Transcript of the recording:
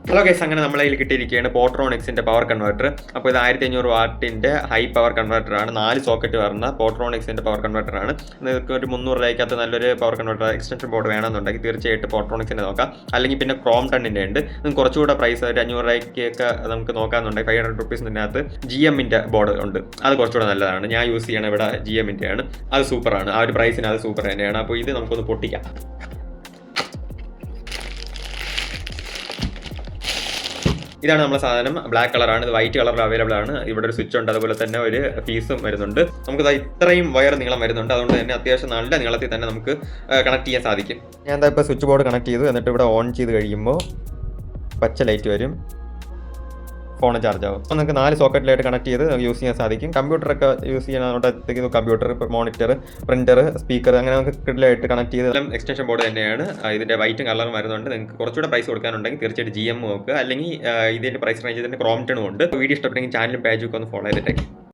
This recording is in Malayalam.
ഹലോ ഗൈസ്, അങ്ങനെ നമ്മളെ കയ്യിൽ കിട്ടിയിരിക്കുകയാണ് പോട്രോണിക്സിൻ്റെ പവർ കൺവേർട്ടർ. അപ്പോൾ ഇത് 1500 വാട്ടിൻ്റെ ഹൈ പവർ കൺവേർട്ടറാണ്. 4 സോക്കറ്റ് വരുന്ന പോട്രോണിക്സിൻ്റെ പവർ കൺവേർട്ടറാണ്. നിങ്ങൾക്ക് ഒരു 300 രൂപയ്ക്കകത്ത് നല്ലൊരു പവർ കൺവേർട്ടർ എക്സ്റ്റൻഷൻ ബോർഡ് വേണമെന്നുണ്ടെങ്കിൽ തീർച്ചയായിട്ടും പോട്രോണിക്സിൻ്റെ നോക്കാം. അല്ലെങ്കിൽ പിന്നെ ക്രോംപ്ടണിൻ്റെ ഉണ്ട്. നിങ്ങൾക്ക് കുറച്ചുകൂടെ പ്രൈസ് ഒരു 500 രൂപയ്ക്കൊക്കെ നമുക്ക് നോക്കാമെന്നുണ്ടെങ്കിൽ 500 റുപ്പീസിനകത്ത് GMൻ്റെ ബോർഡ് ഉണ്ട്. അത് കുറച്ചുകൂടെ നല്ലതാണ്. ഞാൻ യൂസ് ചെയ്യണ ഇവിടെ GMൻ്റെ ആണ്. അത് സൂപ്പറാണ്. ആ ഒരു പ്രൈസിന് അത് സൂപ്പർ തന്നെയാണ്. അപ്പോൾ ഇത് നമുക്കൊന്ന് പൊട്ടിക്കാം. ഇതാണ് നമ്മുടെ സാധനം. ബ്ലാക്ക് കളറാണ്. ഇത് വൈറ്റ് കളറിൽ അവൈലബിൾ ആണ്. ഇവിടെ ഒരു സ്വിച്ച് ഉണ്ട്, അതുപോലെ തന്നെ ഒരു ഫീസും വരുന്നുണ്ട്. നമുക്ക് ഇത്രയും വയർ നീളം വരുന്നുണ്ട്. അതുകൊണ്ട് തന്നെ അത്യാവശ്യം നല്ല നീളത്തിൽ തന്നെ നമുക്ക് കണക്ട് ചെയ്യാൻ സാധിക്കും. ഞാൻ എന്താ ഇപ്പോൾ സ്വിച്ച് ബോർഡ് കണക്ട് ചെയ്തു. എന്നിട്ട് ഇവിടെ ഓൺ ചെയ്ത് കഴിയുമ്പോൾ പച്ച ലൈറ്റ് വരും, ഫോൺ ചാർജ് ആവും. അപ്പോൾ നമുക്ക് 4 സോക്കറ്റിലായിട്ട് കണക്ട് ചെയ്ത് യൂസ് ചെയ്യാൻ സാധിക്കും. കമ്പ്യൂട്ടറൊക്കെ യൂസ് ചെയ്യാനായിട്ട് കമ്പ്യൂട്ടർ, മോണിറ്റർ, പ്രിന്റർ, സ്പീക്കർ, അങ്ങനെ നമുക്ക് കിഡിലായിട്ട് കണക്ട് ചെയ്ത് എക്സ്റ്റൻഷൻ ബോർഡ് തന്നെയാണ്. ഇതിൻ്റെ വൈറ്റും കളറും വരുന്നുണ്ട്. നിങ്ങൾക്ക് കുറച്ചുകൂടെ പ്രൈസ് കൊടുക്കാനുണ്ടെങ്കിൽ തീർച്ചയായിട്ടും GM നോക്കുക. അല്ലെങ്കിൽ ഇതിൻ്റെ പ്രൈസ് റേഞ്ച് തന്നെ ക്രോംപ്ടണും ഉണ്ട്. വീഡിയോ ഇഷ്ടപ്പെട്ടെങ്കിൽ ചാനലും പേജൊക്കെ ഒന്ന് ഫോളോ ചെയ്തിട്ടേക്ക്.